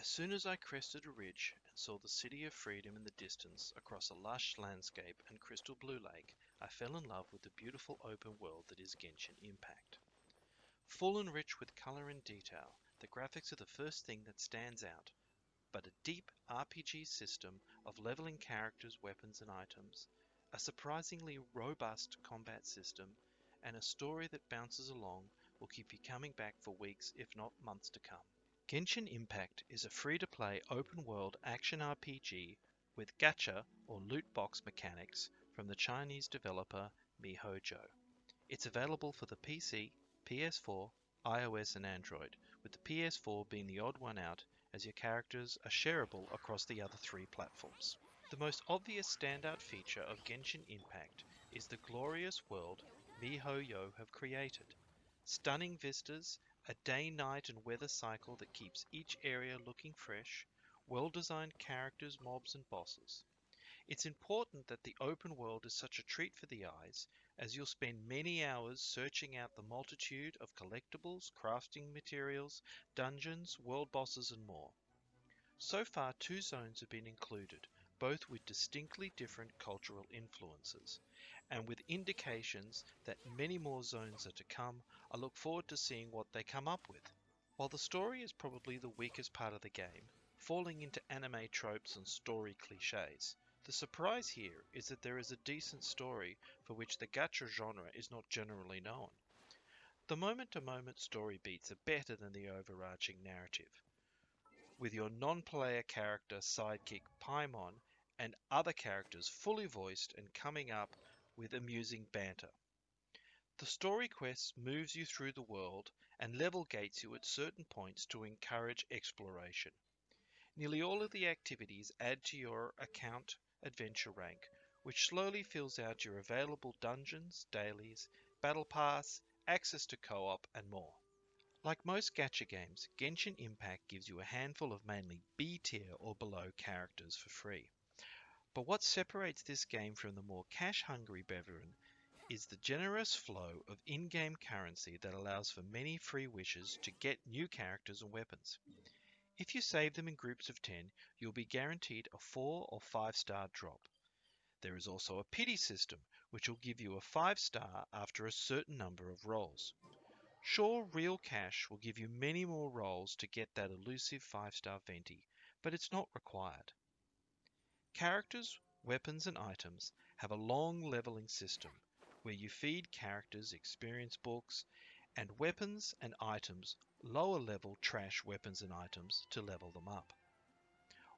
As soon as I crested a ridge and saw the city of freedom in the distance across a lush landscape and crystal blue lake, I fell in love with the beautiful open world that is Genshin Impact. Full and rich with color and detail, the graphics are the first thing that stands out, but a deep RPG system of leveling characters, weapons, and items, a surprisingly robust combat system, and a story that bounces along will keep you coming back for weeks, if not months to come. Genshin Impact is a free-to-play open-world action RPG with gacha or loot box mechanics from the Chinese developer MiHoJo. It's available for the PC, PS4, iOS and Android, with the PS4 being the odd one out as your characters are shareable across the other three platforms. The most obvious standout feature of Genshin Impact is the glorious world MiHoYo have created. Stunning vistas, a day, night, and weather cycle that keeps each area looking fresh, well designed characters, mobs, and bosses. It's important that the open world is such a treat for the eyes, as you'll spend many hours searching out the multitude of collectibles, crafting materials, dungeons, world bosses, and more. So far, two zones have been included, both with distinctly different cultural influences, and with indications that many more zones are to come. I look forward to seeing what they come up with. While the story is probably the weakest part of the game, falling into anime tropes and story cliches, the surprise here is that there is a decent story for which the gacha genre is not generally known. The moment-to-moment story beats are better than the overarching narrative, with your non-player character sidekick Paimon and other characters fully voiced and coming up with amusing banter. The story quest moves you through the world and level gates you at certain points to encourage exploration. Nearly all of the activities add to your account adventure rank, which slowly fills out your available dungeons, dailies, battle pass, access to co-op, and more. Like most gacha games, Genshin Impact gives you a handful of mainly B tier or below characters for free. But what separates this game from the more cash-hungry brethren is the generous flow of in-game currency that allows for many free wishes to get new characters and weapons. If you save them in groups of 10, you'll be guaranteed a 4 or 5-star drop. There is also a pity system, which will give you a 5-star after a certain number of rolls. Sure, real cash will give you many more rolls to get that elusive 5-star venti, but it's not required. Characters, weapons, and items have a long leveling system where you feed characters experience books and weapons and items lower level trash weapons and items to level them up.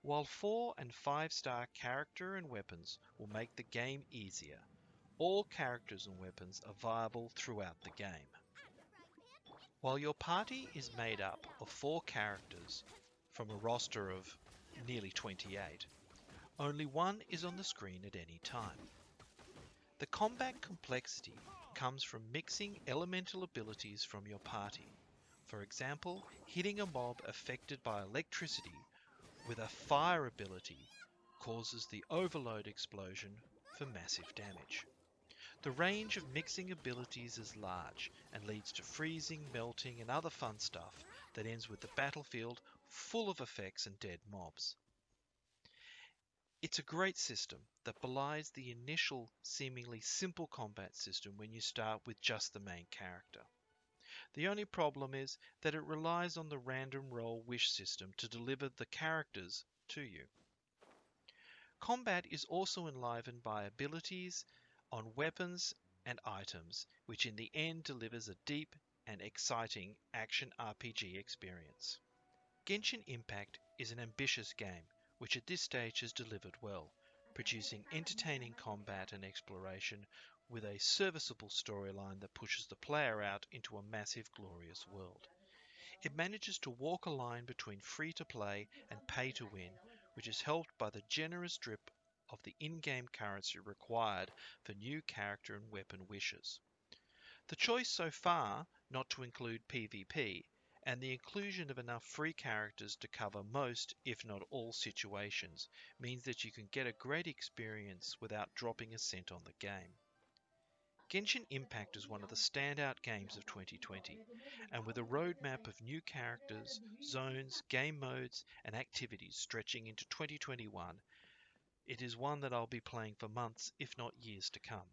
While 4 and 5-star character and weapons will make the game easier, all characters and weapons are viable throughout the game. While your party is made up of 4 characters from a roster of nearly 28, only one is on the screen at any time. The combat complexity comes from mixing elemental abilities from your party. For example, hitting a mob affected by electricity with a fire ability causes the overload explosion for massive damage. The range of mixing abilities is large and leads to freezing, melting, and other fun stuff that ends with the battlefield full of effects and dead mobs. It's a great system that belies the initial seemingly simple combat system when you start with just the main character. The only problem is that it relies on the random roll wish system to deliver the characters to you. Combat is also enlivened by abilities on weapons and items, which in the end delivers a deep and exciting action RPG experience. Genshin Impact is an ambitious game, which at this stage has delivered well, producing entertaining combat and exploration with a serviceable storyline that pushes the player out into a massive, glorious world. It manages to walk a line between free-to-play and pay-to-win, which is helped by the generous drip of the in-game currency required for new character and weapon wishes. The choice so far not to include PvP and the inclusion of enough free characters to cover most, if not all, situations means that you can get a great experience without dropping a cent on the game. Genshin Impact is one of the standout games of 2020, and with a roadmap of new characters, zones, game modes, and activities stretching into 2021, it is one that I'll be playing for months, if not years to come.